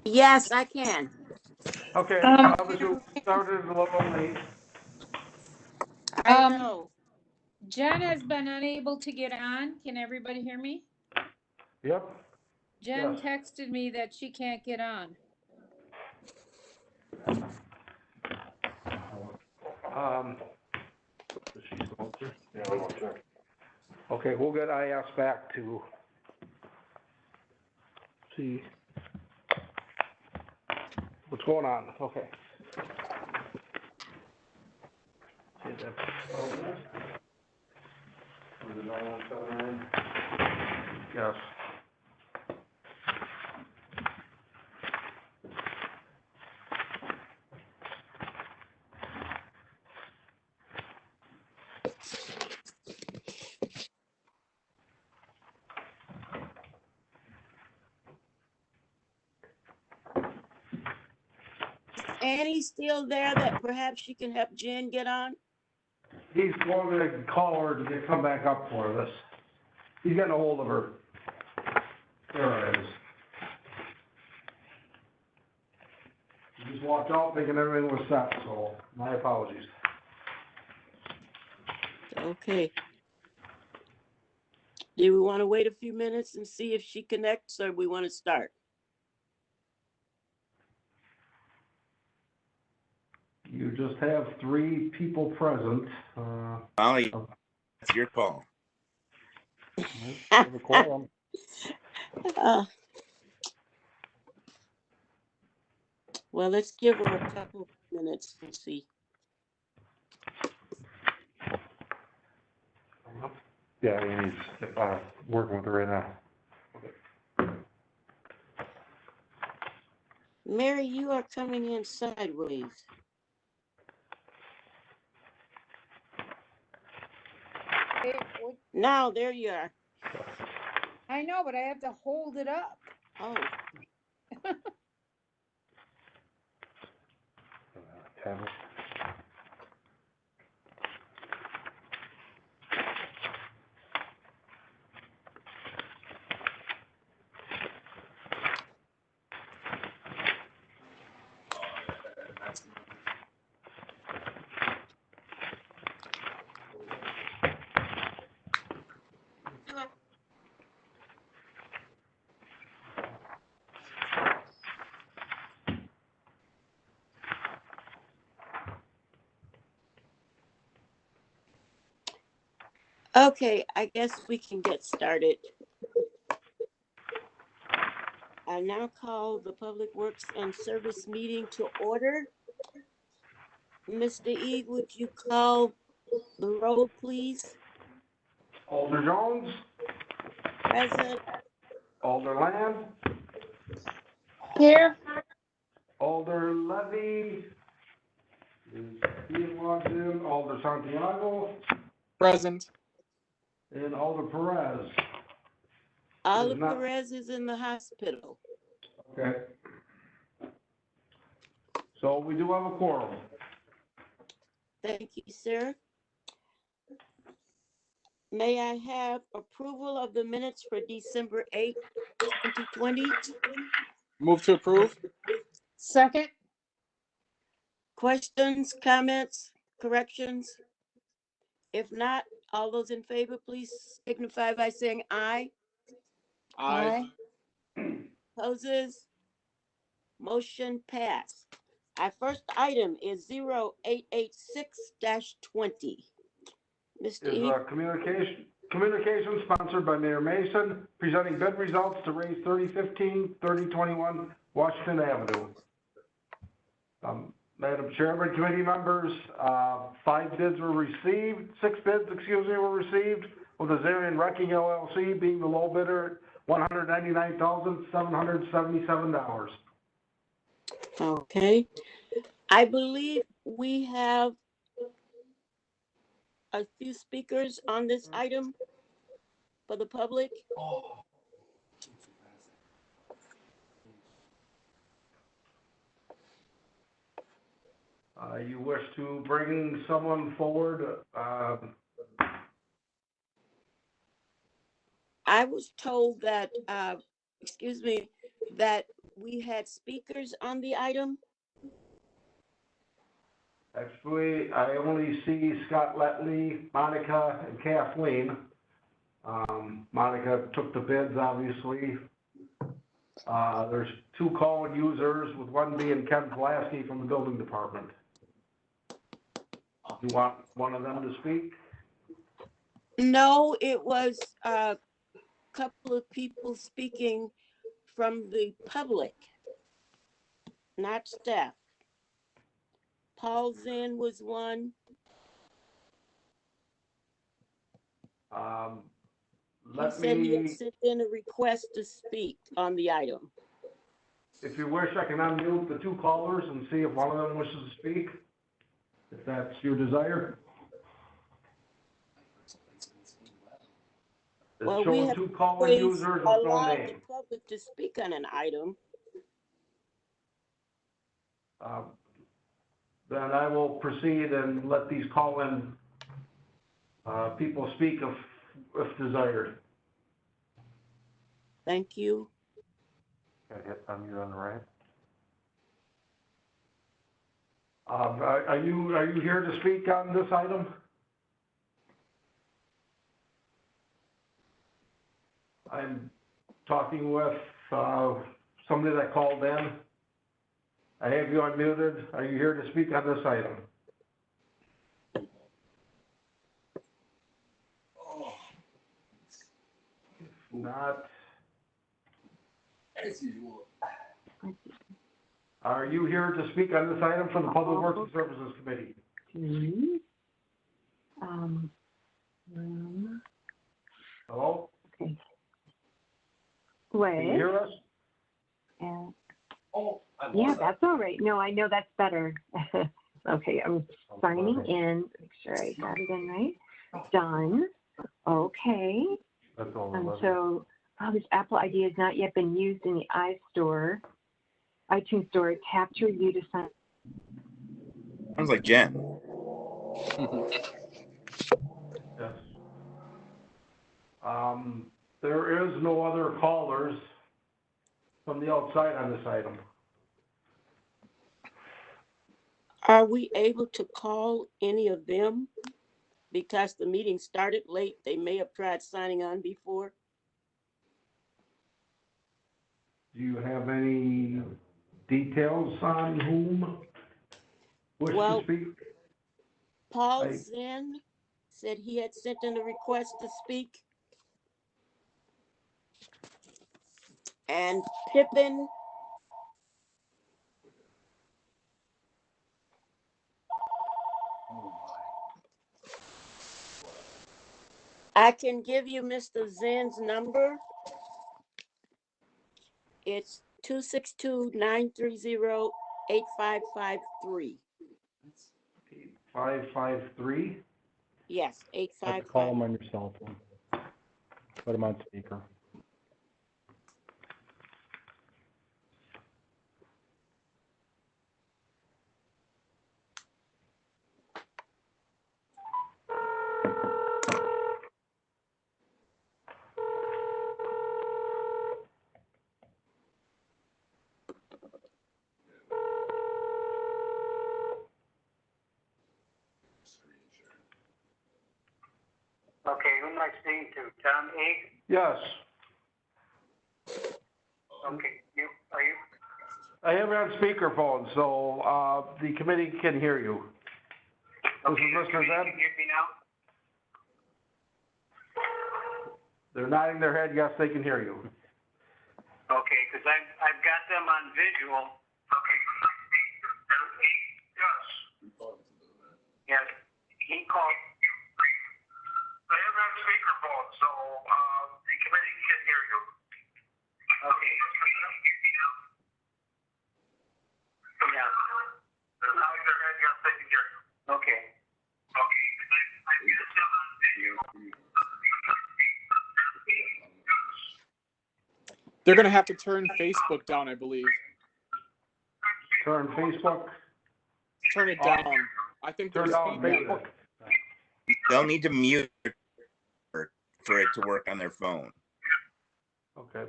Yes, I can. Okay, Um, obviously we started a little late. I um, know. Jen has been unable to get on. Can everybody hear me? Yep, Jen yes. texted me that she can't get on. Is she still here? Yeah, I'm gonna check. Okay, we'll get IS back to see what's going on. Okay. See that? Was it 9179? Yes. Annie still there that perhaps she can help Jen get on? He's going to call her to come back up for this. He's getting a hold of her. There it is. He just walked out thinking everything was set, so my apologies. Okay. Do we want to wait a few minutes and see if she connects, or we want to start? You just have 3 people present. Molly, it's your call. Have a quorum. Well, let's give her a couple minutes and see. Yeah, Annie's working with her right now. Mary, you are coming in sideways. Now, there you are. I know, but I have to hold it up. Oh, Tablet. okay. I guess we can get started. I now call the Public Works and Service meeting to order. Mr. E, would you call the roll, please? Alder Jones, Present. Alder Land, Here. Alder Levy, is Ian logged in, Alder Santiago, Present. and Alder Perez. Alder not- Perez is in the hospital. Okay. So we do have a quorum. Thank you, sir. May I have approval of the minutes for December 8th, 2020? Move to approve. Second. Questions, comments, corrections? If not, all those in favor, please signify by saying aye. Aye. Opposes? Motion passed. Our first item is 0886-20. Mr. Is E, communication sponsored by Mayor Mason, presenting bid results to raise 3015-3021 Washington Avenue. Madam Chairman, committee members, 6 bids were received, with Azarian Wrecking LLC being the low bidder, $199,777. okay. I believe we have a few speakers on this item for the public. You wish to bring someone forward? I was told that, that we had speakers on the item. Actually, I only see Scott Letley, Monica, and Kathleen. Monica took the bids, obviously. There's 2 call users, with one being Ken Pulaski from the building department. You want one of them to speak? No, it was a couple of people speaking from the public, not staff. Paul Zinn was one. He said he had sent in a request to speak on the item. If you wish, I can unmute the 2 callers and see if one of them wishes to speak, if that's your desire. Well, It's we showing have 2 caller ways users with no allowed the name. public to speak on an item. Then I will proceed and let these call-in people speak if desired. Thank you. Okay, hit unmute on the right. Are you here to speak on this item? I'm talking with somebody that called in. I have you unmuted. Are you here to speak on this item? If not, As usual. are you here to speak on this item from the Public Works and Services Committee? Hello? Okay. Can you Wait. hear us? And, Oh, I yeah, love that. that's all right. No, I know that's better. Okay, I'm signing in. Make sure I got it in right. Done. Okay. That's all. And so, this Apple ID has not yet been used in the iTunes Store. Tap to review to sign. Sounds like Jen. Yes. There is no other callers from the outside on this item. Are we able to call any of them? Because the meeting started late, they may have tried signing on before. Do you have any details on whom wish Well, to speak? Paul Zinn said he had sent in a request to speak. And Pippin. Oh, I can give you Mr. Zinn's number. It's 262-930-8553. 8553? Yes, Have to 855. call them on your cell phone. Put them on speaker. Okay, who am I speaking to? Tom Haig? Yes. Okay, are you? I have it on speakerphone, so the committee can hear you. This Okay, is Mr. can you Zinn. hear me now? They're nodding their head, yes, they can hear you. Okay, because I've got them on visual. Okay. Yes. Yes, he called. I have it on speakerphone, so the committee can hear you. Okay. Yeah. They're nodding their head, yes, they can hear you. Okay. Okay, because I've got them on visual. They're gonna have to turn Facebook down, I believe. Turn Facebook, Turn it down. I think turn there's down feedback. Facebook. They'll need to mute for it to work on their phone. Okay.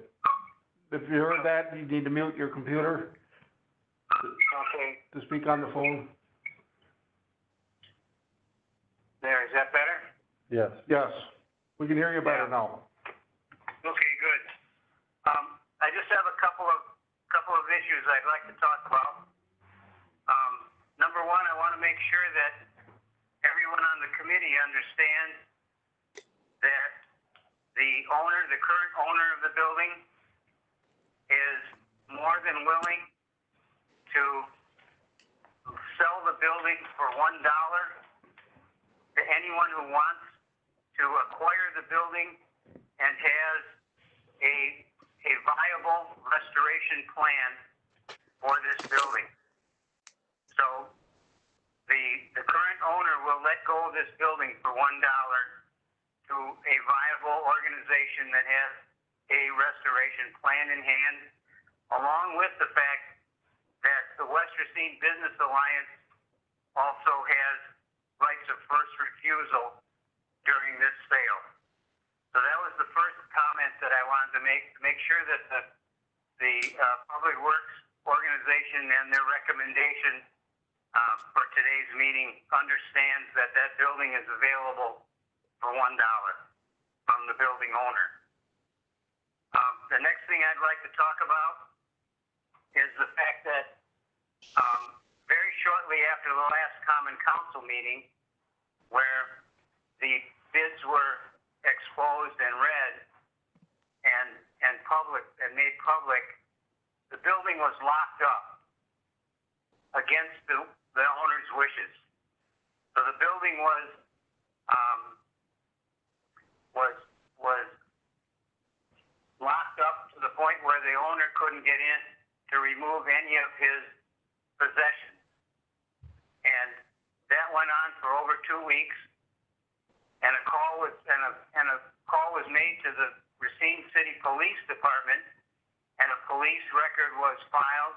if you heard that, you need to mute your computer Okay, to speak on the phone. there, is that better? Yes. Yes, we can hear you better now. Okay, good. I just have a couple of issues I'd like to talk about. Number one, I want to make sure that everyone on the committee understands that the current owner of the building is more than willing to sell the building for $1 to anyone who wants to acquire the building and has a viable restoration plan for this building. So the current owner will let go of this building for $1 to a viable organization that has a restoration plan in hand, along with the fact that the West Racine Business Alliance also has rights of first refusal during this sale. So that was the first comment that I wanted to make sure that the Public Works organization and their recommendation for today's meeting understands that that building is available for $1 from the building owner. The next thing I'd like to talk about is the fact that very shortly after the last Common Council meeting, where the bids were exposed and read and public and made public, the building was locked up against the owner's wishes. So the building was locked up to the point where the owner couldn't get in to remove any of his possessions. And that went on for over 2 weeks. And a call was made to the Racine City Police Department, and a police record was filed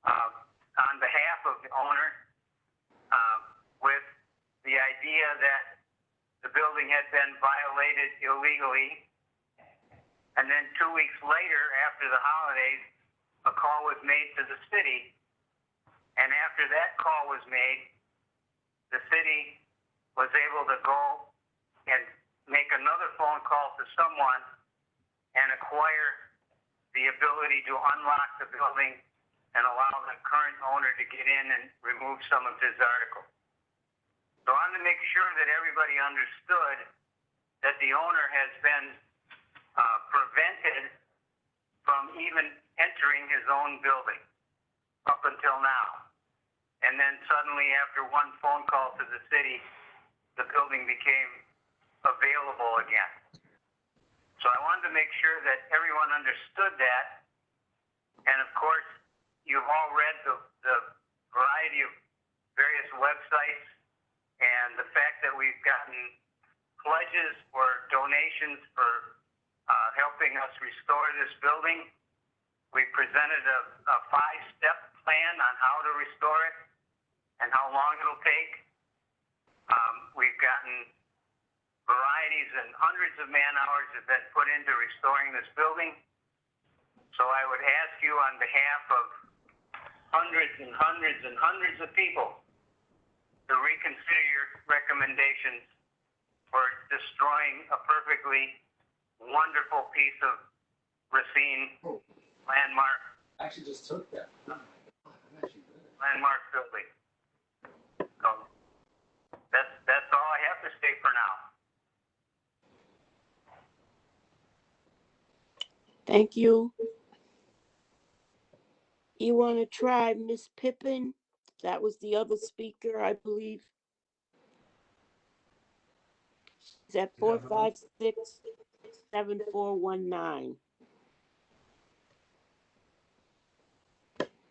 on behalf of the owner with the idea that the building had been violated illegally. And then 2 weeks later, after the holidays, a call was made to the city. And after that call was made, the city was able to go and make another phone call to someone and acquire the ability to unlock the building and allow the current owner to get in and remove some of his articles. So I wanted to make sure that everybody understood that the owner has been prevented from even entering his own building up until now. And then suddenly, after one phone call to the city, the building became available again. So I wanted to make sure that everyone understood that. And of course, you've all read the variety of various websites and the fact that we've gotten pledges or donations for helping us restore this building. We presented a 5-step plan on how to restore it and how long it'll take. We've gotten varieties and hundreds of man-hours have been put into restoring this building. So I would ask you on behalf of hundreds and hundreds and hundreds of people to reconsider your recommendations for destroying a perfectly wonderful piece of Racine landmark. Actually just took that. Landmark building. So that's all I have to say for now. Thank you. You want to try Miss Pippin? That was the other speaker, I believe. Is that 456-7419?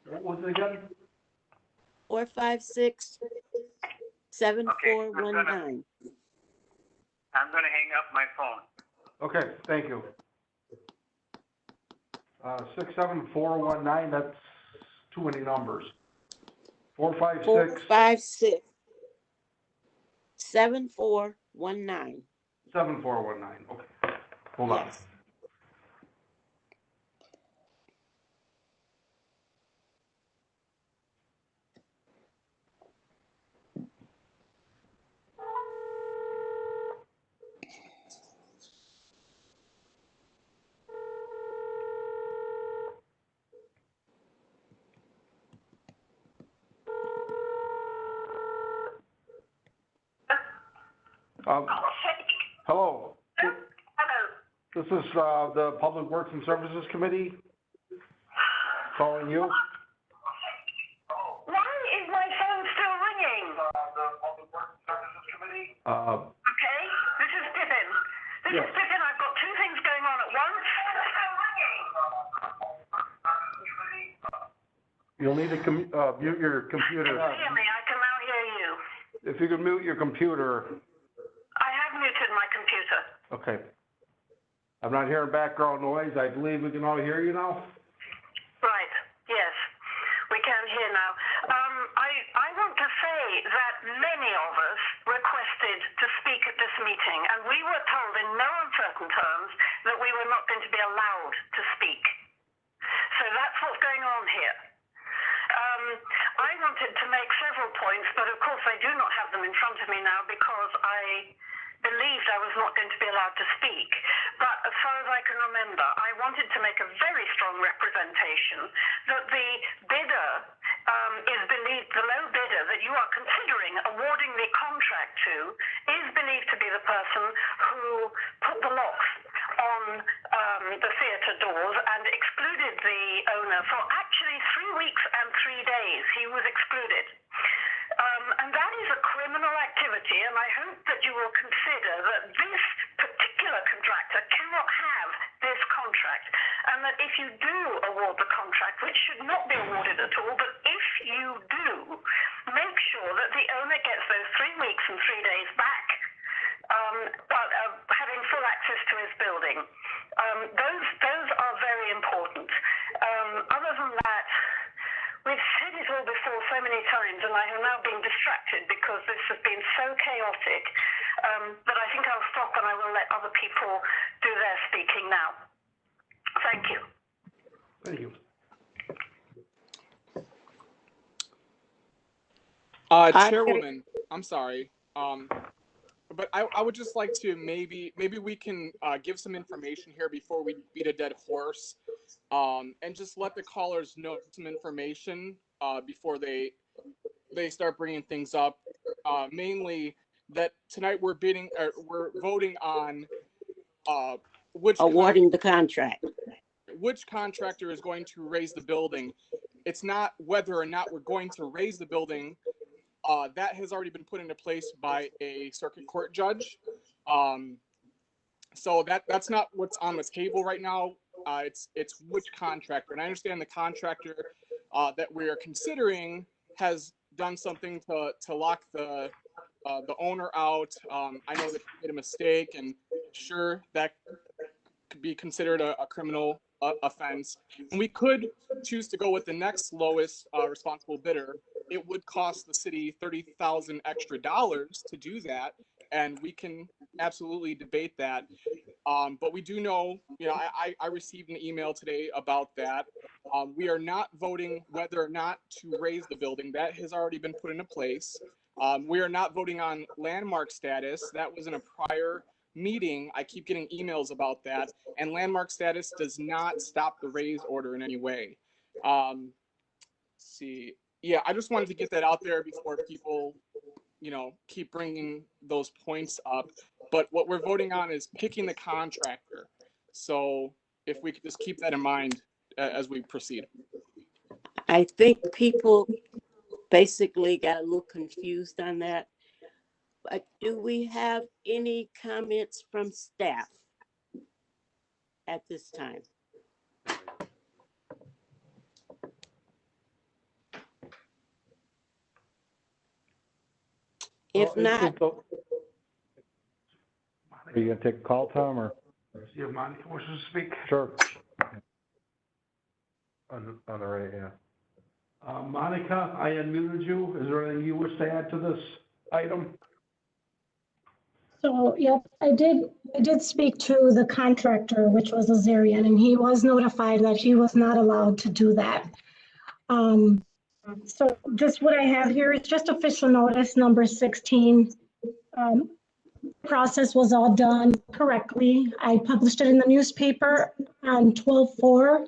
What was it again? 456-7419. I'm gonna hang up my phone. Okay, thank you. 67419, that's too many numbers. 456 456-7419. 7419, okay. Hold on. Yes. Hello. Hello. This is, the Public Works and Services Committee calling you. Why is my phone still ringing? The Public Works and Services Committee? Okay, this is Pippin. This is Pippin. I've got two things going on at once. It's still ringing. You'll need to mute your computer. Can you hear me? I can now hear you. If you can mute your computer. I have muted my computer. Okay. I'm not hearing background noise. I believe we can all hear you now. Right, yes, we can hear now. I want to say that many of us requested to speak at this meeting, and we were told in no uncertain terms that we were not going to be allowed to speak. So that's what's going on here. I wanted to make several points, but of course I do not have them in front of me now because I believed I was not going to be allowed to speak. But as far as I can remember, I wanted to make a very strong representation that the bidder is believed, the low bidder that you are considering awarding the contract to is believed to be the person who put the locks on the theatre doors and excluded the owner for actually 3 weeks and 3 days. He was excluded. And that is a criminal activity, and I hope that you will consider that this particular contractor cannot have this contract, and that if you do award the contract, which should not be awarded at all, but if you do, make sure that the owner gets those 3 weeks and 3 days back, having full access to his building. Those are very important. Other than that, we've said it all before so many times, and I have now been distracted because this has been so chaotic that I think I'll stop and I will let other people do their speaking now. Thank you. Thank you. Chairwoman, I'm sorry. But I would just like to maybe we can give some information here before we beat a dead horse, and just let the callers know some information before they start bringing things up. Mainly that tonight we're voting on Awarding the contract. which contractor is going to raise the building. It's not whether or not we're going to raise the building. That has already been put into place by a circuit court judge. So that's not what's on the table right now. It's which contractor. And I understand the contractor that we're considering has done something to lock the owner out. I know that he made a mistake, and sure, that could be considered a criminal offense. And we could choose to go with the next lowest responsible bidder. It would cost the city $30,000 extra to do that, and we can absolutely debate that. But we do know, I received an email today about that. We are not voting whether or not to raise the building. That has already been put into place. We are not voting on landmark status. That was in a prior meeting. I keep getting emails about that, and landmark status does not stop the raise order in any way. Let's see. Yeah, I just wanted to get that out there before people, keep bringing those points up. But what we're voting on is picking the contractor. So if we could just keep that in mind as we proceed. I think people basically got a little confused on that. But do we have any comments from staff at this time? If not, Are you gonna take a call, Tom, or? See if Monica wishes to speak. Sure. On the right, yeah. Monica, I unmuted you. Is there anything you wish to add to this item? So, yep, I did speak to the contractor, which was Azarian, and he was notified that he was not allowed to do that. So just what I have here is just official notice number 16. Process was all done correctly. I published it in the newspaper on 12/4.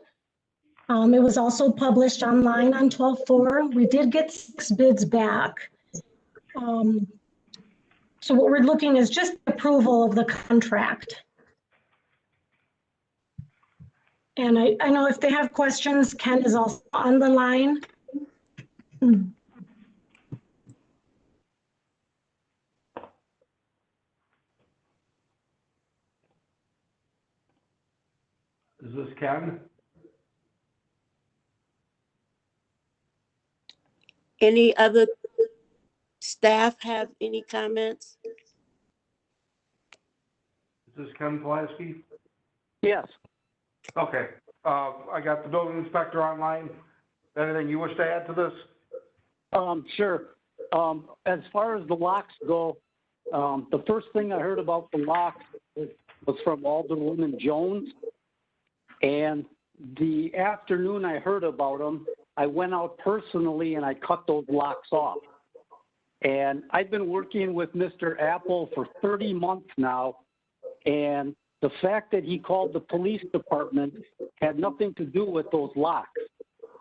It was also published online on 12/4. We did get 6 bids back. So what we're looking is just approval of the contract. And I know if they have questions, Ken is also on the line. Is this Ken? Any other staff have any comments? Is this Ken Pulaski? Yes, Okay, I got the building inspector online. Anything you wish to add to this? sure. As far as the locks go, the first thing I heard about the locks was from Alderwoman Jones. And the afternoon I heard about them, I went out personally and I cut those locks off. And I've been working with Mr. Apple for 30 months now. And the fact that he called the police department had nothing to do with those locks.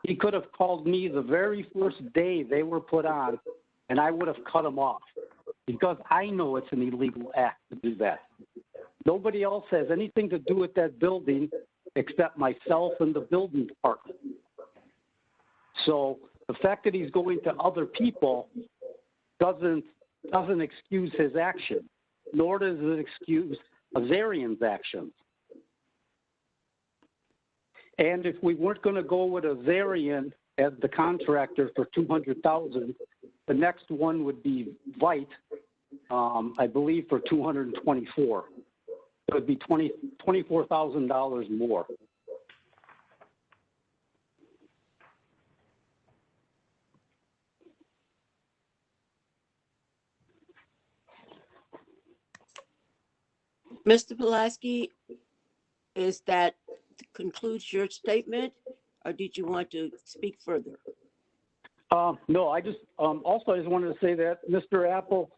He could have called me the very first day they were put on, and I would have cut them off, because I know it's an illegal act to do that. Nobody else has anything to do with that building except myself and the building department. So the fact that he's going to other people doesn't excuse his action, nor does it excuse Azarian's actions. And if we weren't going to go with Azarian as the contractor for $200,000, the next one would be Vite, I believe, for $224,000. It would be $24,000 more. Mr. Pulaski, is that concludes your statement, or did you want to speak further? No, I just also I just wanted to say that Mr. Apple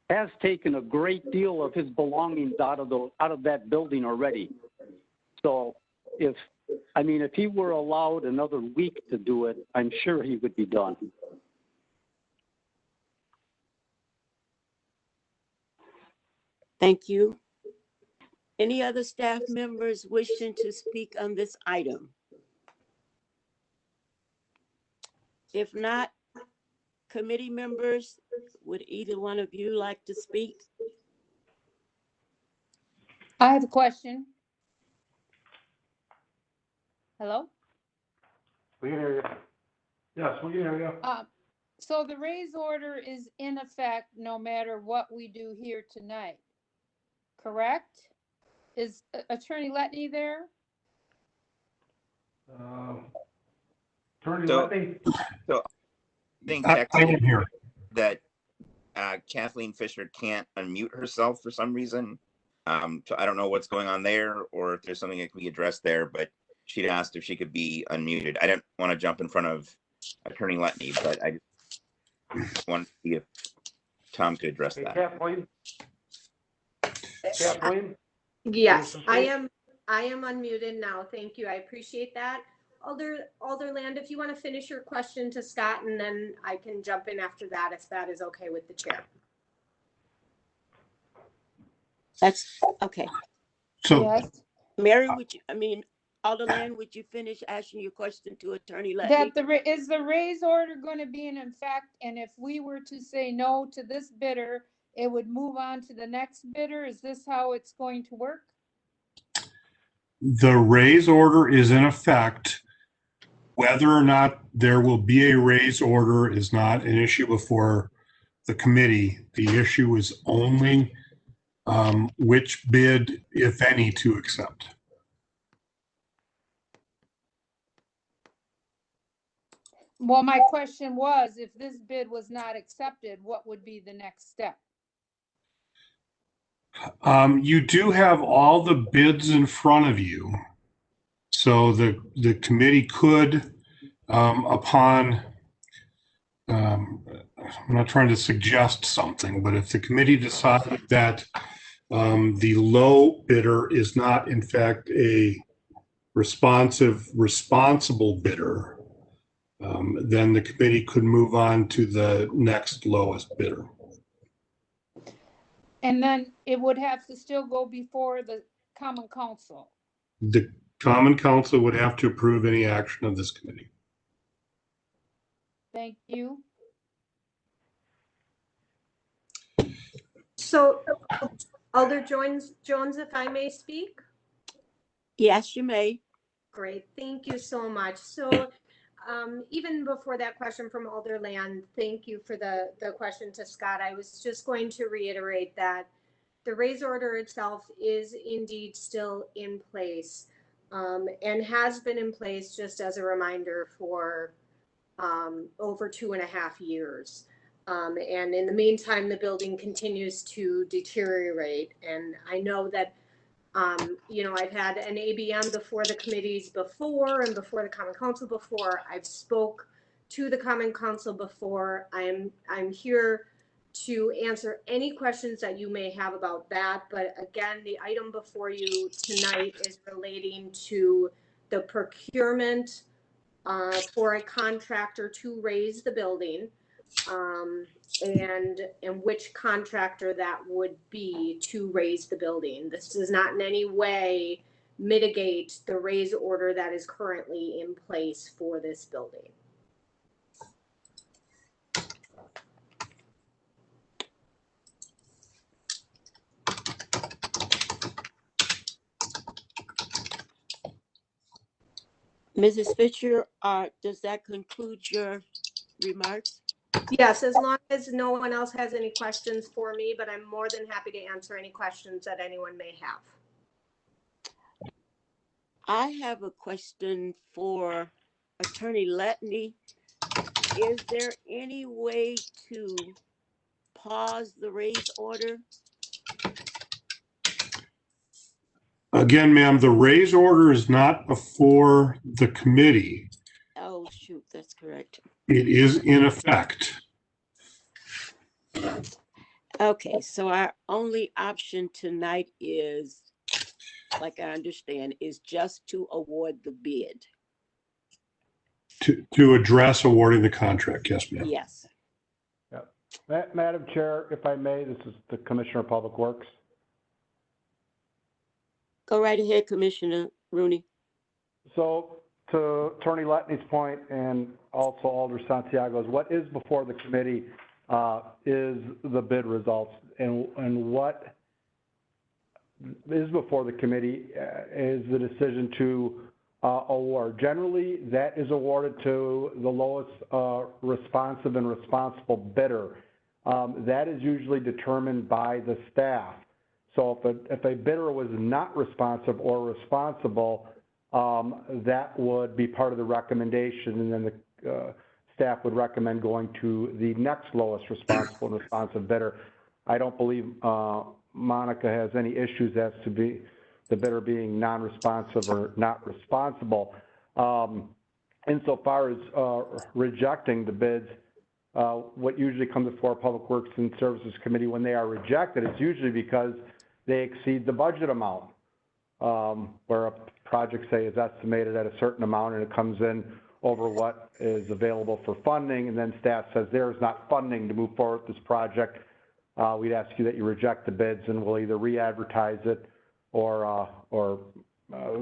has taken a great deal of his belongings out of that building already. So if he were allowed another week to do it, I'm sure he would be done. Thank you. Any other staff members wishing to speak on this item? If not, committee members, would either one of you like to speak? I have a question. Hello? We can hear you. Yes, we can hear you. So the raise order is in effect no matter what we do here tonight, correct? Is Attorney Letney there? Attorney So- Letney? So I think I am here. that Kathleen Fisher can't unmute herself for some reason. So I don't know what's going on there, or if there's something that can be addressed there, but she'd asked if she could be unmuted. I don't want to jump in front of Attorney Letney, but I just want to see if Tom could address Hey, that. Kathleen? Kathleen? Yes, I am unmuted now. Thank you. I appreciate that. Alderland, if you want to finish your question to Scott, and then I can jump in after that if that is okay with the chair. That's okay. So Yes. Mary, Alderland, would you finish asking your question to Attorney Letney? Is the raise order going to be in effect? And if we were to say no to this bidder, it would move on to the next bidder? Is this how it's going to work? the raise order is in effect. Whether or not there will be a raise order is not an issue before the committee. The issue is only which bid, if any, to accept. Well, my question was, if this bid was not accepted, what would be the next step? You do have all the bids in front of you. So the committee could, I'm not trying to suggest something, but if the committee decided that the low bidder is not in fact a responsible bidder, then the committee could move on to the next lowest bidder. And then it would have to still go before the common council. The common council would have to approve any action of this committee. Thank you. So Alder Jones, if I may speak? Yes, you may. Great, thank you so much. So even before that question from Alder Land, thank you for the question to Scott. I was just going to reiterate that the raise order itself is indeed still in place and has been in place, just as a reminder, for over 2.5 years. And in the meantime, the building continues to deteriorate. And I know that, you know, I've had an ABM before the committees before and before the Common Council before. I've spoke to the Common Council before. I'm here to answer any questions that you may have about that. But again, the item before you tonight is relating to the procurement for a contractor to raise the building, and which contractor that would be to raise the building. This does not in any way mitigate the raise order that is currently in place for this building. Mrs. Fisher, does that conclude your remarks? Yes, as long as no one else has any questions for me, but I'm more than happy to answer any questions that anyone may have. I have a question for Attorney Letney. Is there any way to pause the raise order? Again, ma'am, the raise order is not before the committee. Oh, shoot, that's correct. It is in effect. Okay, so our only option tonight is, like I understand, is just to award the bid. To address awarding the contract, yes, ma'am. Yes. Madam Chair, if I may, this is the Commissioner of Public Works. Go right ahead, Commissioner Rooney. So to Attorney Letney's point and also Alder Santiago's, what is before the committee is the bid results, and what is before the committee is the decision to award. Generally, that is awarded to the lowest responsive and responsible bidder. That is usually determined by the staff. So if a bidder was not responsive or responsible, that would be part of the recommendation, and then the staff would recommend going to the next lowest responsible and responsive bidder. I don't believe Monica has any issues as to the bidder being non-responsive or not responsible. Insofar as rejecting the bids, what usually comes before Public Works and Services Committee when they are rejected, it's usually because they exceed the budget amount, where a project, say, is estimated at a certain amount and it comes in over what is available for funding, and then staff says there is not funding to move forward with this project. We'd ask you that you reject the bids, and we'll either re-advertise it or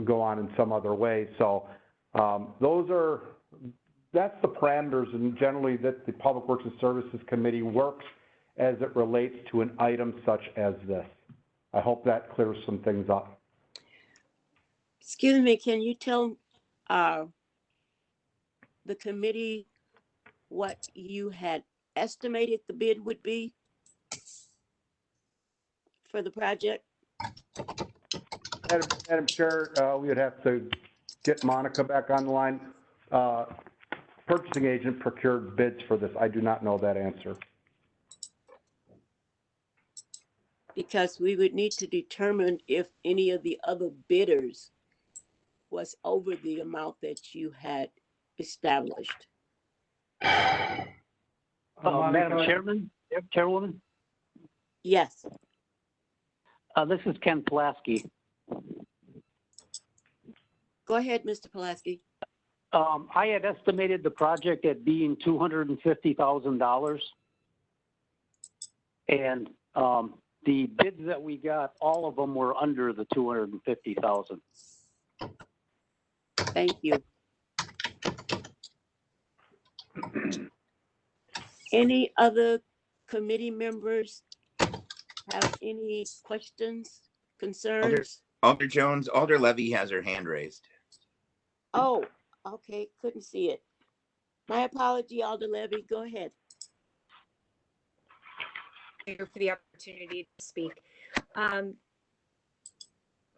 go on in some other way. So that's the parameters, and generally that the Public Works and Services Committee works as it relates to an item such as this. I hope that clears some things up. Excuse me, can you tell the committee what you had estimated the bid would be for the project? Madam Chair, we would have to get Monica back on the line. Purchasing agent procured bids for this. I do not know that answer. Because we would need to determine if any of the other bidders was over the amount that you had established. Madam Chairman, Chairwoman, Yes. this is Ken Pulaski. Go ahead, Mr. Pulaski. I had estimated the project at being $250,000. And the bids that we got, all of them were under the 250,000. Thank you. Any other committee members have any questions, concerns? Alder Jones, Alder Levy has her hand raised. Oh, okay, couldn't see it. My apology, Alder Levy, go ahead. Thank you for the opportunity to speak.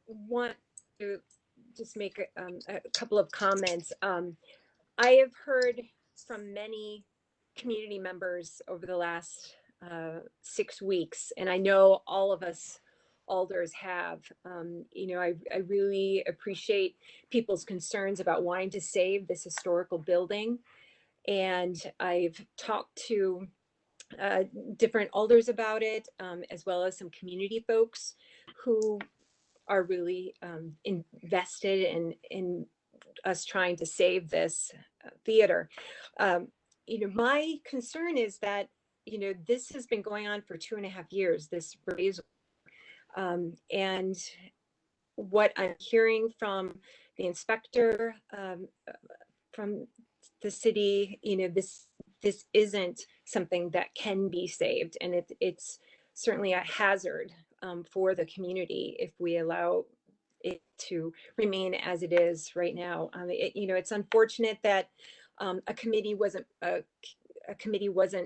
Want to just make a couple of comments. I have heard from many community members over the last 6 weeks, and I know all of us alders have. I really appreciate people's concerns about wanting to save this historical building. And I've talked to different alders about it, as well as some community folks who are really invested in us trying to save this theater. My concern is that, this has been going on for 2.5 years, this raise. And what I'm hearing from the inspector, from the city, this isn't something that can be saved, and it's certainly a hazard for the community if we allow it to remain as it is right now. It's unfortunate that a committee wasn't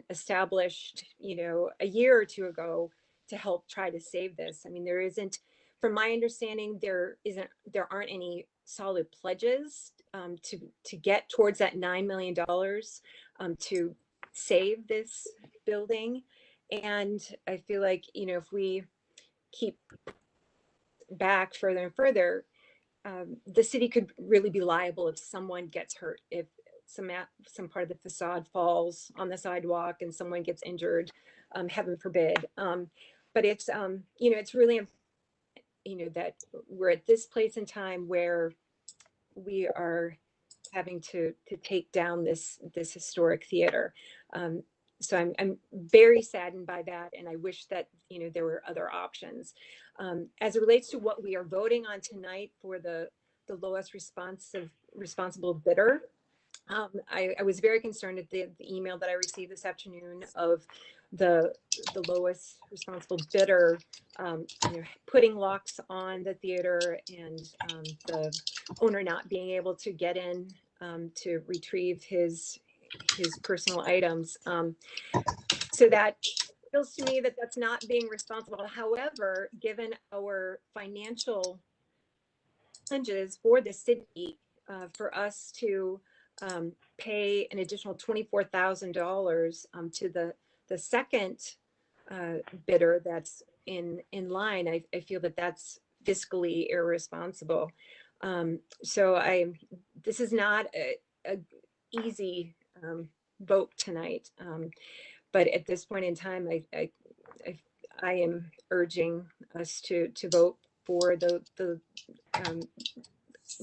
established, a year or two ago to help try to save this. I mean, there isn't, from my understanding, there aren't any solid pledges to get towards that $9 million to save this building. And I feel like, if we keep back further and further, the city could really be liable if someone gets hurt, if some part of the facade falls on the sidewalk and someone gets injured, heaven forbid. But it's, it's really important, that we're at this place in time where we are having to take down this historic theater. So I'm very saddened by that, and I wish that there were other options. As it relates to what we are voting on tonight for the lowest responsible bidder, I was very concerned at the email that I received this afternoon of the lowest responsible bidder, putting locks on the theater and the owner not being able to get in to retrieve his personal items. So that feels to me that that's not being responsible. However, given our financial challenges for the city, for us to pay an additional $24,000 to the second bidder that's in line, I feel that that's fiscally irresponsible. So this is not a easy vote tonight, but at this point in time, I am urging us to vote for the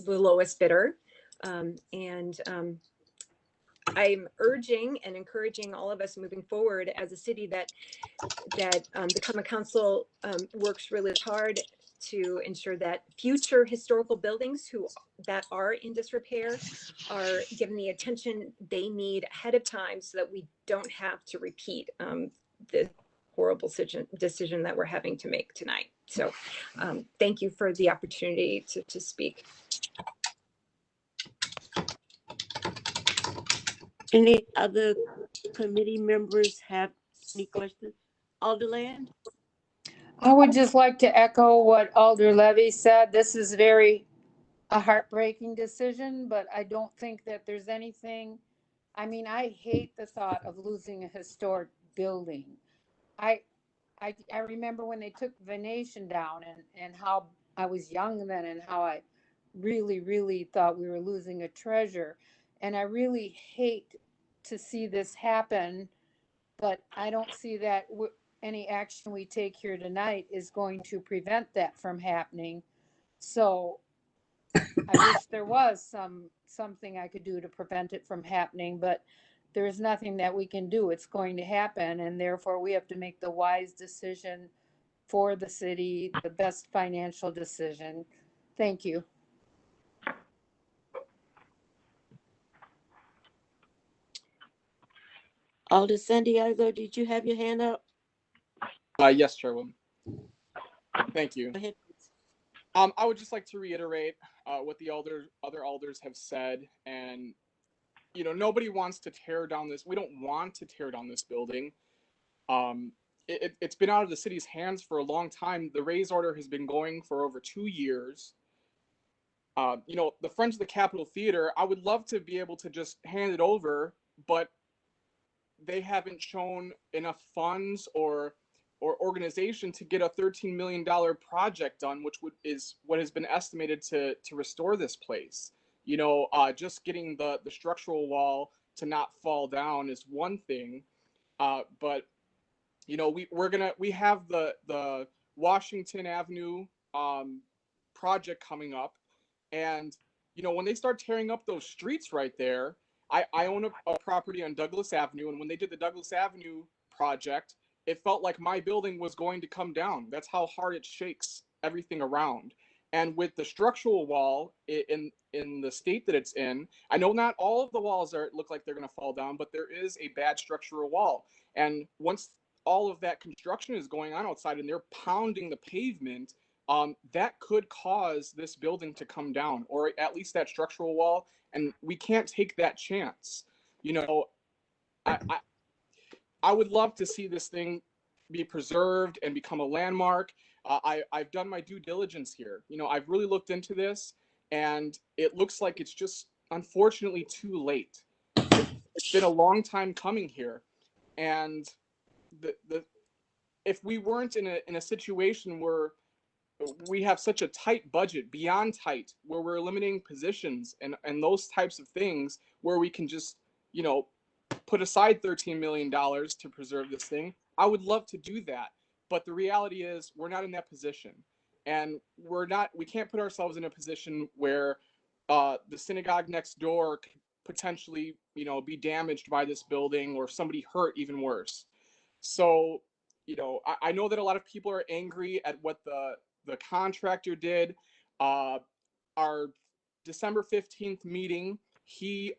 lowest bidder. I'm urging and encouraging all of us moving forward as a city that the Common Council works really hard to ensure that future historical buildings that are in disrepair are given the attention they need ahead of time, so that we don't have to repeat the horrible decision that we're having to make tonight. So thank you for the opportunity to speak. Any other committee members have any questions? Alderland? I would just like to echo what Alder Levy said. This is a heartbreaking decision, but I don't think that there's anything. I mean, I hate the thought of losing a historic building. I remember when they took Venetian down and how I was young then, and how I really, really thought we were losing a treasure. And I really hate to see this happen, but I don't see that any action we take here tonight is going to prevent that from happening. So I wish there was something I could do to prevent it from happening, but there's nothing that we can do. It's going to happen, and therefore we have to make the wise decision for the city, the best financial decision. Thank you. Alder Santiago, did you have your hand up? Yes, Chairwoman. Thank you. Go ahead. I would just like to reiterate what the other alders have said, and you know, nobody wants to tear down this. We don't want to tear down this building. It's been out of the city's hands for a long time. The raise order has been going for over 2 years. You know, the Friends of the Capitol Theater, I would love to be able to just hand it over, but they haven't shown enough funds or organization to get a $13 million project done, which is what has been estimated to restore this place. You know, just getting the structural wall to not fall down is one thing, but you know, we have the Washington Avenue project coming up, and you know, when they start tearing up those streets right there, I own a property on Douglas Avenue, and when they did the Douglas Avenue project, it felt like my building was going to come down. That's how hard it shakes everything around. And with the structural wall in the state that it's in, I know not all of the walls look like they're going to fall down, but there is a bad structural wall. And once all of that construction is going on outside and they're pounding the pavement, that could cause this building to come down, or at least that structural wall. And we can't take that chance. You know, I would love to see this thing be preserved and become a landmark. I've done my due diligence here. You know, I've really looked into this, and it looks like it's just unfortunately too late. It's been a long time coming here, and if we weren't in a situation where we have such a tight budget, beyond tight, where we're eliminating positions and those types of things, where we can just, you know, put aside $13 million to preserve this thing, I would love to do that. But the reality is we're not in that position. And we can't put ourselves in a position where the synagogue next door could potentially, you know, be damaged by this building, or somebody hurt even worse. So, you know, I know that a lot of people are angry at what the contractor did. Our December 15th meeting, he,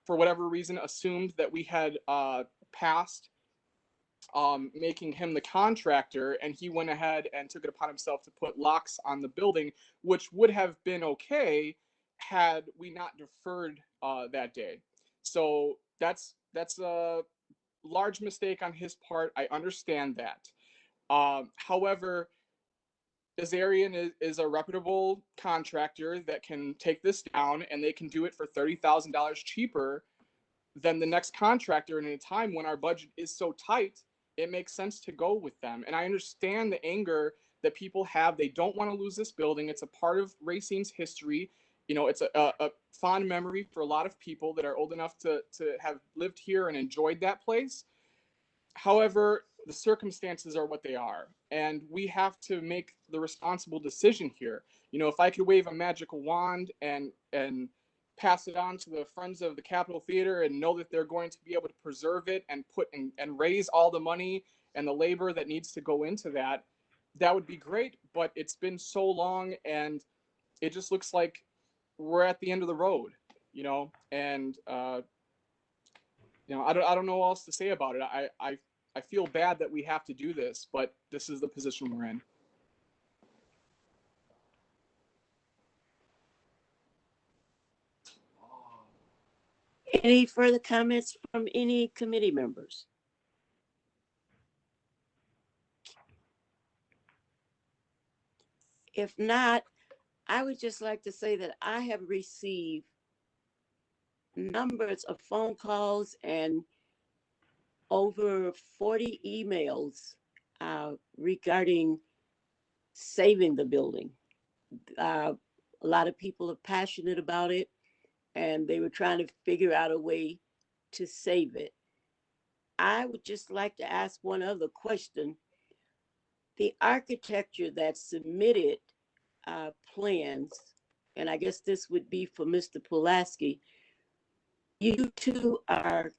for whatever reason, assumed that we had passed making him the contractor, and he went ahead and took it upon himself to put locks on the building, which would have been okay had we not deferred that day. So that's a large mistake on his part. I understand that. However, Azarian is a reputable contractor that can take this down, and they can do it for $30,000 cheaper than the next contractor. And in a time when our budget is so tight, it makes sense to go with them. And I understand the anger that people have. They don't want to lose this building. It's a part of Racine's history. You know, it's a fond memory for a lot of people that are old enough to have lived here and enjoyed that place. However, the circumstances are what they are, and we have to make the responsible decision here. You know, if I could wave a magical wand and pass it on to the Friends of the Capitol Theater and know that they're going to be able to preserve it and put and raise all the money and the labor that needs to go into that, that would be great. But it's been so long, and it just looks like we're at the end of the road, you know. And you know, I don't know what else to say about it. I feel bad that we have to do this, but this is the position we're in. Any further comments from any committee members? If not, I would just like to say that I have received numbers of phone calls and over 40 emails regarding saving the building. A lot of people are passionate about it, and they were trying to figure out a way to save it. I would just like to ask one other question. The architecture that submitted plans, and I guess this would be for Mr. Pulaski, you two are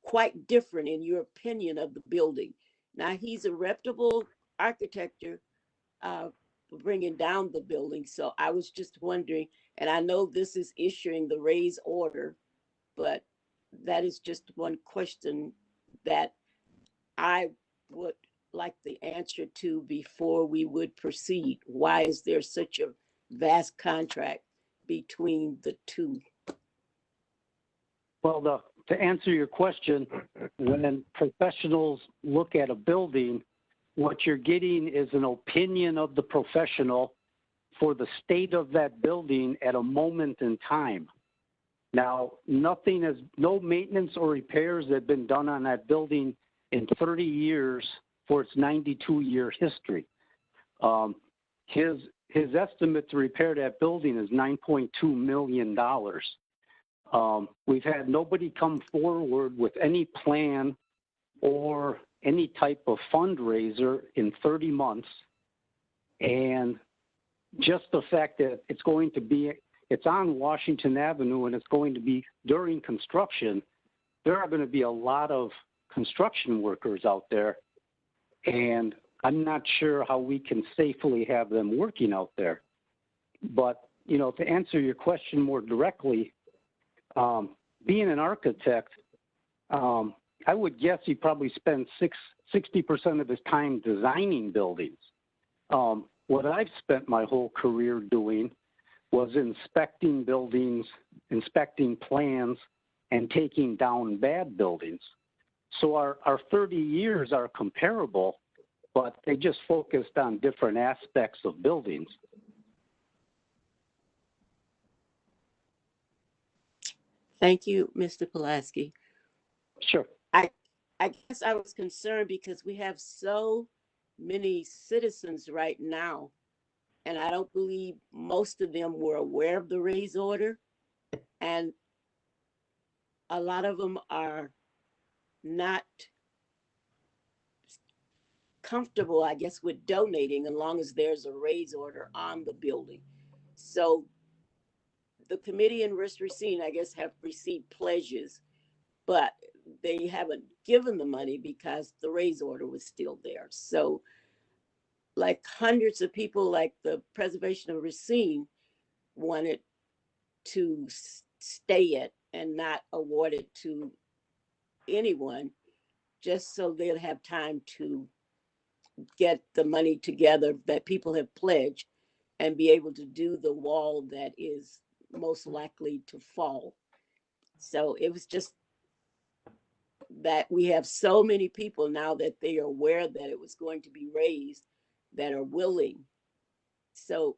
quite different in your opinion of the building. Now, he's a reputable architect for bringing down the building. So I was just wondering, and I know this is issuing the raise order, but that is just one question that I would like the answer to before we would proceed. Why is there such a vast contract between the two? Well, to answer your question, when professionals look at a building, what you're getting is an opinion of the professional for the state of that building at a moment in time. Now, no maintenance or repairs have been done on that building in 30 years for its 92-year history. His estimate to repair that building is $9.2 million. We've had nobody come forward with any plan or any type of fundraiser in 30 months. And just the fact that it's on Washington Avenue and it's going to be during construction, there are going to be a lot of construction workers out there. And I'm not sure how we can safely have them working out there. But, to answer your question more directly, being an architect, I would guess he probably spends 60% of his time designing buildings. What I've spent my whole career doing was inspecting buildings, inspecting plans, and taking down bad buildings. So our 30 years are comparable, but they just focused on different aspects of buildings. Thank you, Mr. Pulaski. Sure. I guess I was concerned because we have so many citizens right now, and I don't believe most of them were aware of the raise order. And a lot of them are not comfortable, I guess, with donating as long as there's a raise order on the building. So the committee in West Racine, I guess, have received pledges, but they haven't given the money because the raise order was still there. So like hundreds of people, like the Preservation of Racine, wanted to stay it and not award it to anyone, just so they'll have time to get the money together that people have pledged and be able to do the wall that is most likely to fall. So it was just that we have so many people now that they are aware that it was going to be raised that are willing. So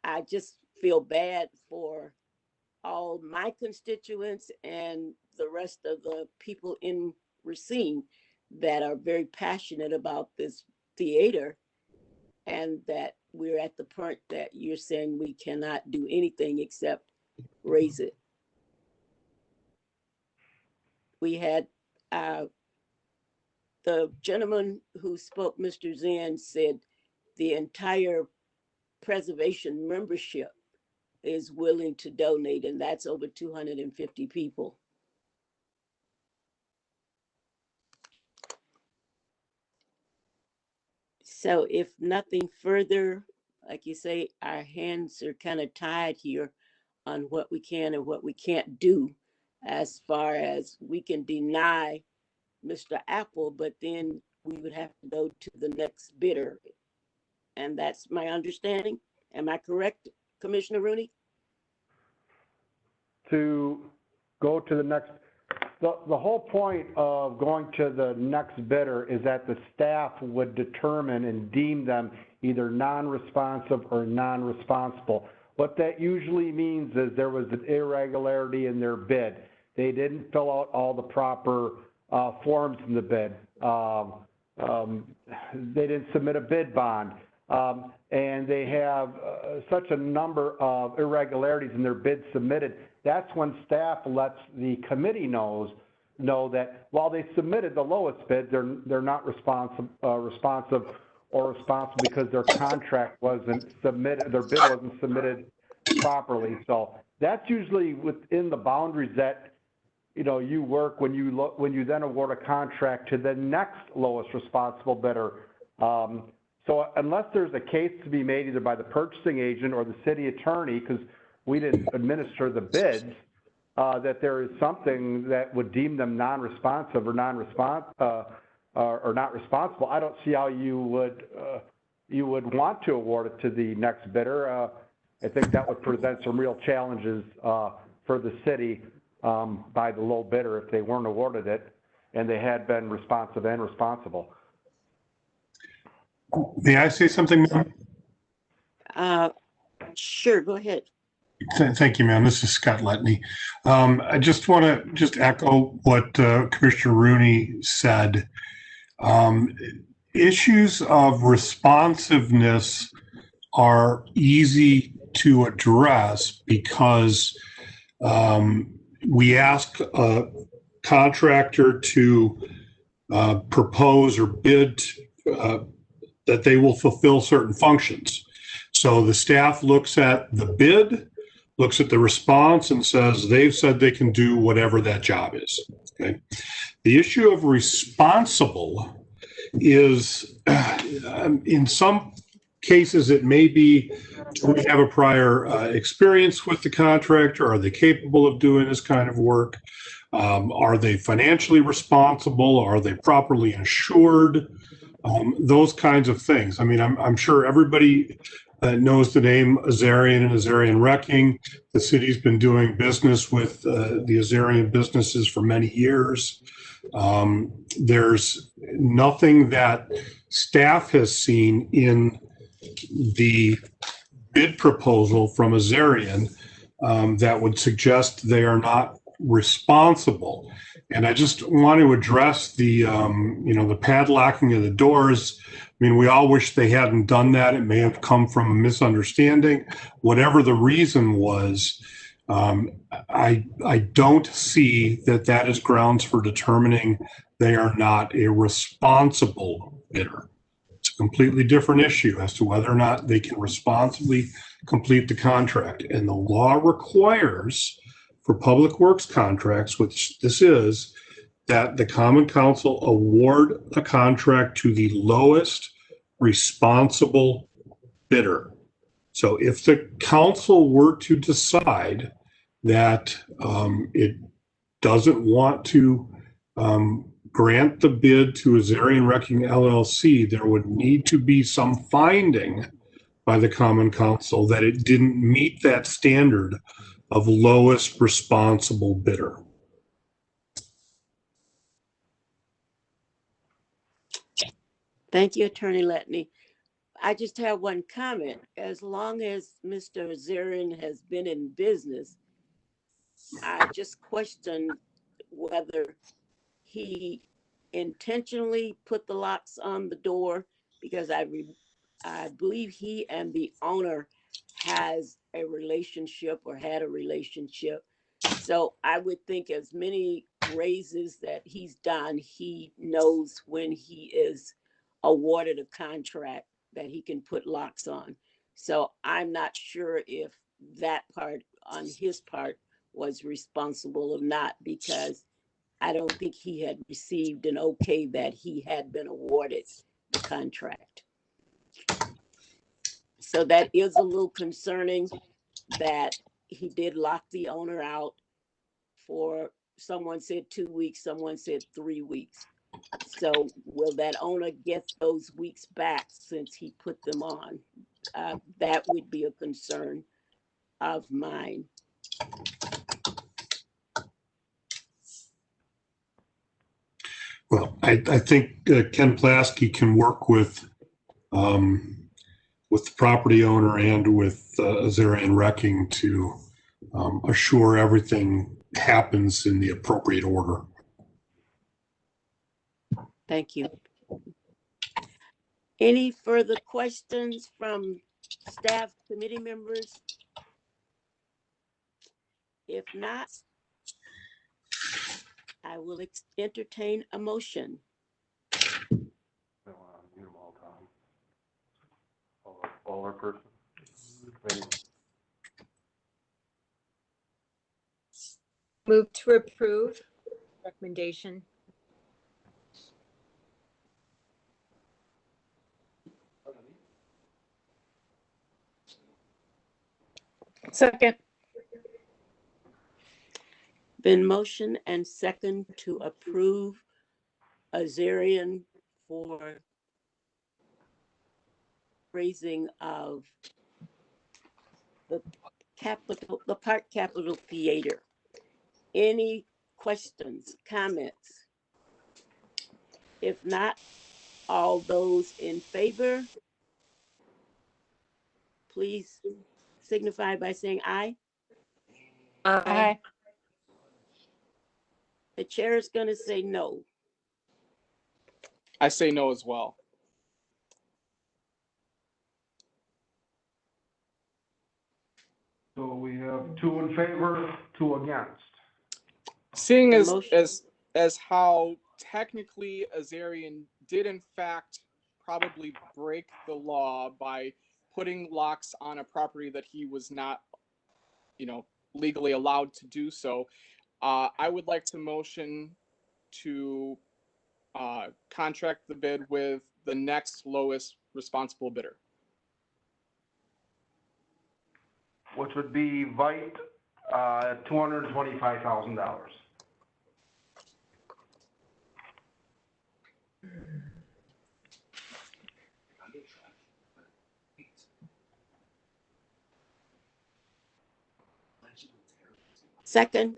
I just feel bad for all my constituents and the rest of the people in Racine that are very passionate about this theater, and that we're at the point that you're saying we cannot do anything except raise it. We had the gentleman who spoke, Mr. Zen, said the entire preservation membership is willing to donate, and that's over 250 people. So if nothing further, like you say, our hands are kind of tied here on what we can and what we can't do, as far as we can deny Mr. Apple, but then we would have to go to the next bidder. And that's my understanding. Am I correct, Commissioner Rooney? To go to the next, the whole point of going to the next bidder is that the staff would determine and deem them either non-responsive or non-responsible. What that usually means is there was an irregularity in their bid. They didn't fill out all the proper forms in the bid. They didn't submit a bid bond. And they have such a number of irregularities in their bids submitted. That's when staff lets the committee know that while they submitted the lowest bid, they're not responsive because their contract wasn't submitted, their bid wasn't submitted properly. So that's usually within the boundaries that you know, you work when you then award a contract to the next lowest responsible bidder. So unless there's a case to be made either by the purchasing agent or the city attorney, because we didn't administer the bids, that there is something that would deem them non-responsive or or not responsible, I don't see how you would want to award it to the next bidder. I think that would present some real challenges for the city by the low bidder if they weren't awarded it and they had been responsive and responsible. May I say something, ma'am? Sure, go ahead. Thank you, ma'am. This is Scott Letney. I just want to echo what Commissioner Rooney said. Issues of responsiveness are easy to address because we ask a contractor to propose or bid that they will fulfill certain functions. So the staff looks at the bid, looks at the response, and says they've said they can do whatever that job is. Okay. The issue of responsible is, in some cases, it may be, do we have a prior experience with the contractor? Are they capable of doing this kind of work? Are they financially responsible? Are they properly insured? Those kinds of things. I mean, I'm sure everybody knows the name Azarian and Azarian Wrecking. The city's been doing business with the Azarian businesses for many years. There's nothing that staff has seen in the bid proposal from Azarian that would suggest they are not responsible. And I just want to address the, the padlocking of the doors. I mean, we all wish they hadn't done that. It may have come from a misunderstanding. Whatever the reason was, I don't see that is grounds for determining they are not a responsible bidder. It's a completely different issue as to whether or not they can responsibly complete the contract. And the law requires for public works contracts, which this is, that the Common Council award a contract to the lowest responsible bidder. So if the council were to decide that it doesn't want to grant the bid to Azarian Wrecking LLC, there would need to be some finding by the Common Council that it didn't meet that standard of lowest responsible bidder. Thank you, Attorney Letney. I just have one comment. As long as Mr. Azarian has been in business, I just question whether he intentionally put the locks on the door, because I believe he and the owner has a relationship or had a relationship. So I would think as many raises that he's done, he knows when he is awarded a contract that he can put locks on. So I'm not sure if that part on his part was responsible or not, because I don't think he had received an okay that he had been awarded the contract. So that is a little concerning that he did lock the owner out for, someone said 2 weeks, someone said 3 weeks. So will that owner get those weeks back since he put them on? That would be a concern of mine. Well, I think Ken Plasky can work with the property owner and with Azarian Wrecking to assure everything happens in the appropriate order. Thank you. Any further questions from staff, committee members? If not, I will entertain a motion. Older person. Move to approve recommendation. Second. Been motion and second to approve Azarian for raising of the park capital theater. Any questions, comments? If not, all those in favor, please signify by saying aye. Aye. The chair is going to say no. I say no as well. So we have 2 in favor, 2 against. Seeing The as motion- as how technically Azarian did in fact probably break the law by putting locks on a property that he was not, legally allowed to do so, I would like to motion to contract the bid with the next lowest responsible bidder. Which would be Vite, at $225,000. Second,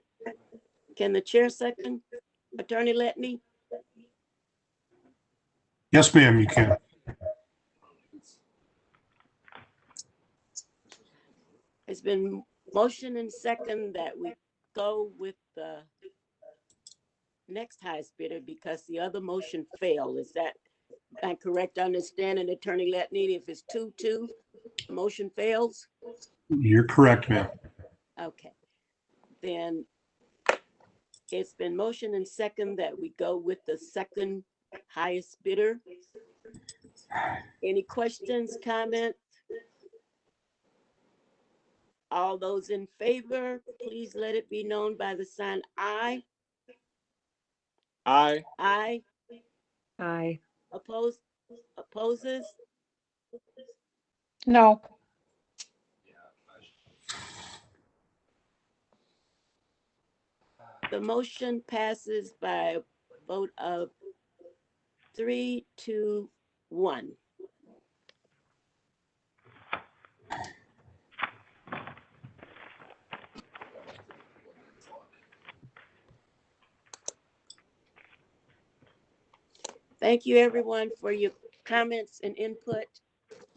can the chair second? Attorney Letney? Yes, ma'am, you can. It's been motion and second that we go with the next highest bidder because the other motion failed. Is that my correct understanding, Attorney Letney? If it's 2-2, motion fails? You're correct, ma'am. Okay. Then it's been motion and second that we go with the second highest bidder. Any questions, comments? All those in favor, please let it be known by the sign aye. Aye. Aye. Aye. Opposes? No. The motion passes by a vote of 3-1. Thank you, everyone, for your comments and input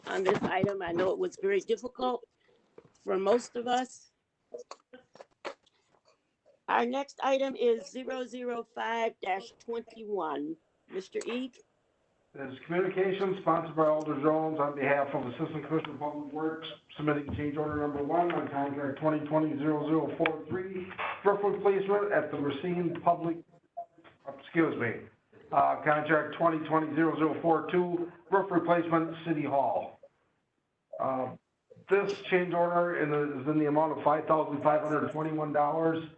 on this item. I know it was very difficult for most of us. Our next item is 005-21. Mr. Eek? This is communication sponsored by Alder Jones on behalf of Assistant Commissioner of Public Works, submitting change order number 1 on contract 2020-0043 roof replacement at the Racine Public, contract 2020-0042 roof replacement City Hall. This change order is in the amount of $5,521.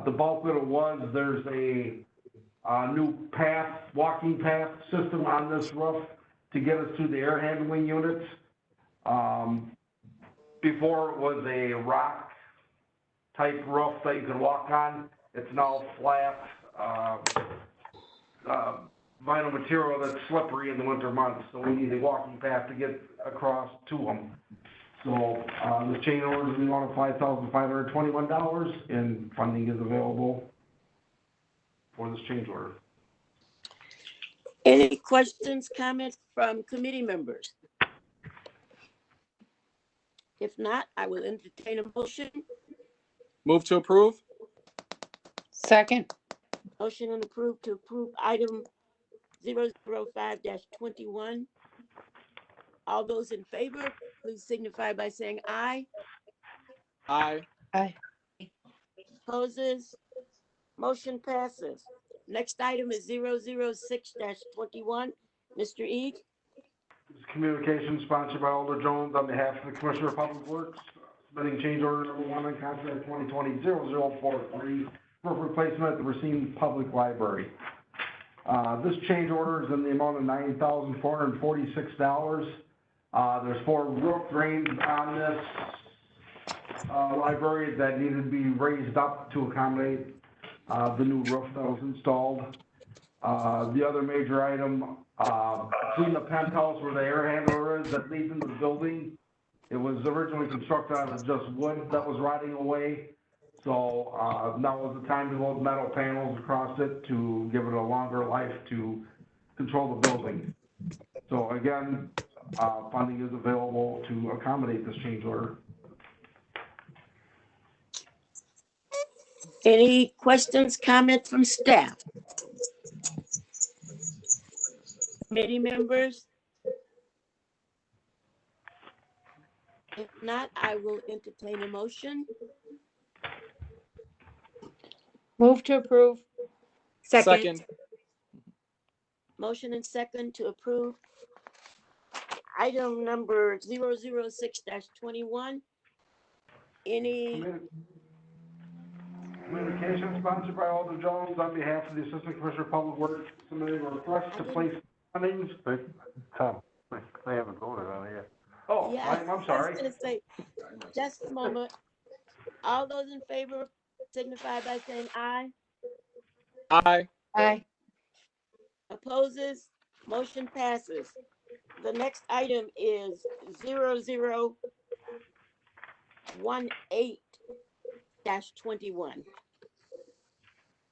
The bulk of it was there's a new walking path system on this roof to get us through the air handling units. Before it was a rock type roof that you could walk on. It's now flat, vinyl material that's slippery in the winter months, so we need a walking path to get across to them. So this change order is in the amount of $5,521, and funding is available for this change order. Any questions, comments from committee members? If not, I will entertain a motion. Move to approve. Second. Motion and approve to approve item 005-21. All those in favor, please signify by saying aye. Aye. Aye. Opposes? Motion passes. Next item is 006-21. Mr. Eek? This is communication sponsored by Alder Jones on behalf of the Commissioner of Public Works, submitting change order number 1 on contract 2020-0043, roof replacement at the Racine Public Library. This change order is in the amount of $9,446. There's 4 roof drains on this library that needed to be raised up to accommodate the new roof that was installed. The other major item, between the penthouse where the air handler is that leads into the building, it was originally constructed out of just wood that was rotting away. So now is the time to load metal panels across it to give it a longer life to control the building. So again, funding is available to accommodate this change order. Any questions, comments from staff? Committee members? If not, I will entertain a motion. Move to approve. Second. Motion and second to approve item number 006-21. Any, Communication sponsored by Alder Jones on behalf of the Assistant Commissioner of Public Works, submitting a request to place fundings. Tom, I haven't voted on it yet. Oh, yeah, I'm sorry. I was gonna say, just a moment. All those in favor signify by saying aye. Aye. Aye. Opposes, motion passes. The next item is 0018-21.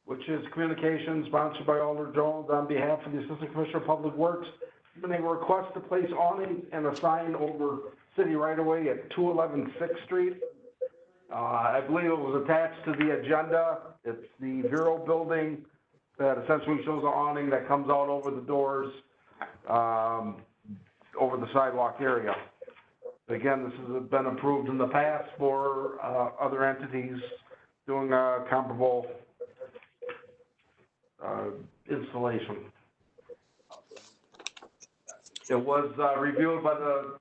Which is communication sponsored by Alder Jones on behalf of the Assistant Commissioner of Public Works, submitting a request to place awning and a sign over city right-of-way at 211 6th Street. I believe it was attached to the agenda. It's the Vero building that essentially shows an awning that comes out over the doors, over the sidewalk area. Again, this has been approved in the past for other entities doing a comparable installation. It was reviewed by the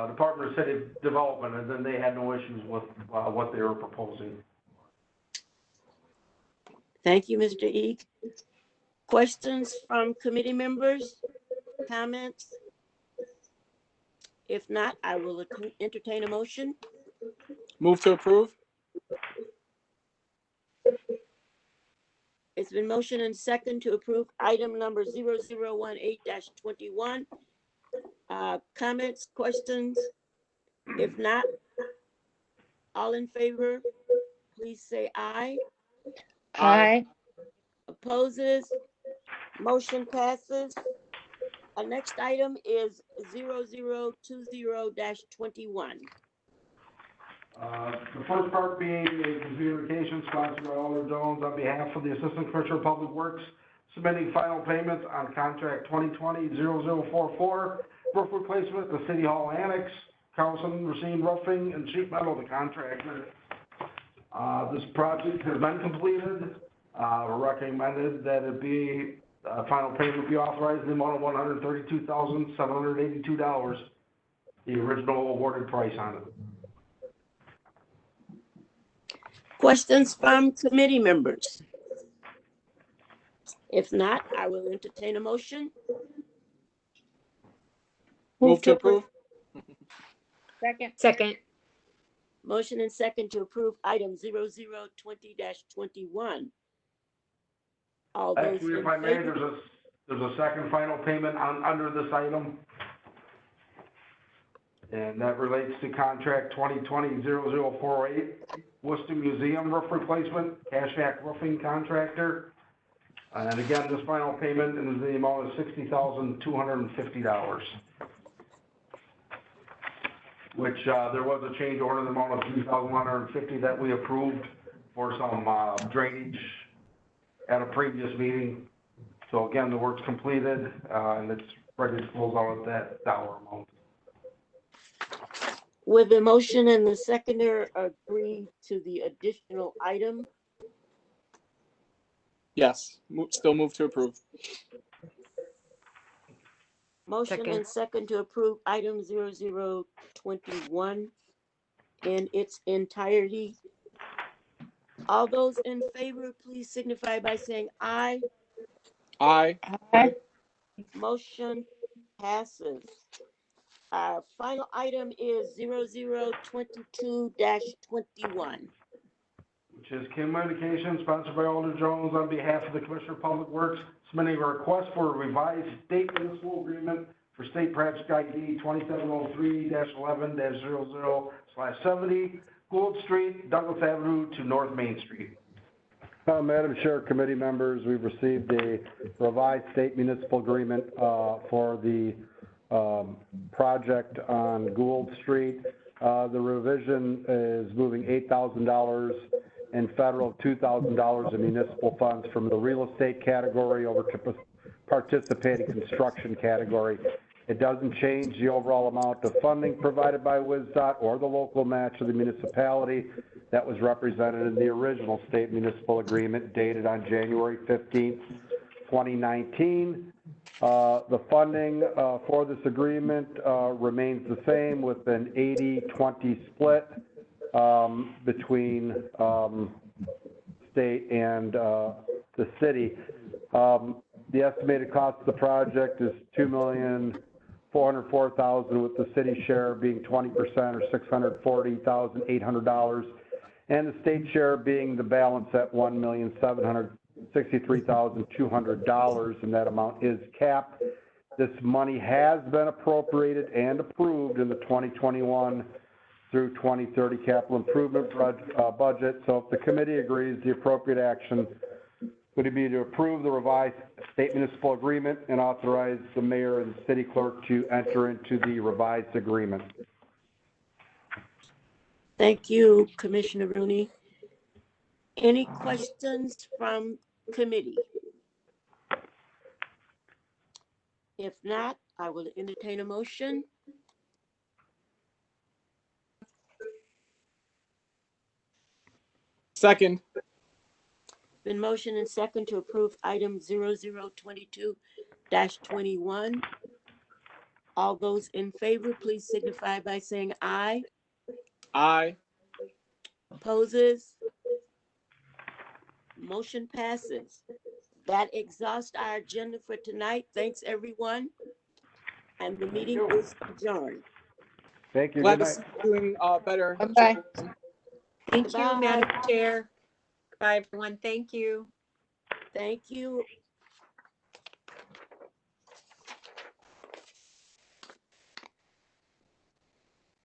Department of City Development, and then they had no issues with what they were proposing. Thank you, Mr. Eek. Questions from committee members? Comments? If not, I will entertain a motion. Move to approve. It's been motion and second to approve item number 0018-21. Comments, questions? If not, all in favor, please say aye. Aye. Opposes, motion passes. Our next item is 0020-21. The first part being a communication sponsored by Alder Jones on behalf of the Assistant Commissioner of Public Works, submitting final payments on contract 2020-0044, roof replacement at the City Hall Annex, Carlson Racine Roofing and Sheet Metal, the contractor. This project has been completed. Recommended that it be, final payment be authorized in the amount of $132,782, the original awarded price on it. Questions from committee members? If not, I will entertain a motion. Move to approve. Second. Motion and second to approve item 0020-21. All those Actually, in if I may, favor? there's a second final payment under this item. And that relates to contract 2020-0048, Worcester Museum roof replacement, Cashback Roofing Contractor. And again, this final payment is the amount of $60,250. Which there was a change order in the amount of $3,150 that we approved for some drainage at a previous meeting. So again, the work's completed and it's ready to close out at that dollar amount. Will the motion and the seconder agree to the additional item? Yes. Still move to approve. Motion Second. and second to approve item 0021. in its entirety. All those in favor, please signify by saying aye. Aye. Aye. Motion passes. Our final item is 0022-21. Which is communication sponsored by Alder Jones on behalf of the Commissioner of Public Works, submitting a request for a revised state municipal agreement for state project ID 2703-11-00/70, Gould Street, Douglas Avenue to North Main Street. Madam Chair, committee members, we've received a revised state municipal agreement for the project on Gould Street. The revision is moving $8,000 in federal, $2,000 in municipal funds from the real estate category over to participating construction category. It doesn't change the overall amount of funding provided by WISDOT or the local match of the municipality that was represented in the original state municipal agreement dated on January 15th, 2019. The funding for this agreement remains the same with an 80-20 split between state and the city. The estimated cost of the project is $2,404,000, with the city share being 20% or $640,800, and the state share being the balance at $1,763,200, and that amount is capped. This money has been appropriated and approved in the 2021 through 2030 capital improvement budget. So if the committee agrees, the appropriate action would be to approve the revised state municipal agreement and authorize the mayor and city clerk to enter into the revised agreement. Thank you, Commissioner Rooney. Any questions from committee? If not, I will entertain a motion. Second. Been motion and second to approve item 0022-21. All those in favor, please signify by saying aye. Aye. Opposes? Motion passes. That exhausts our agenda for tonight. Thanks, everyone. And the meeting is adjourned. Thank you. Glad Good to night. see you doing better. Bye-bye. Thank you, Bye. Madam Chair. Bye, everyone. Thank you. Thank you.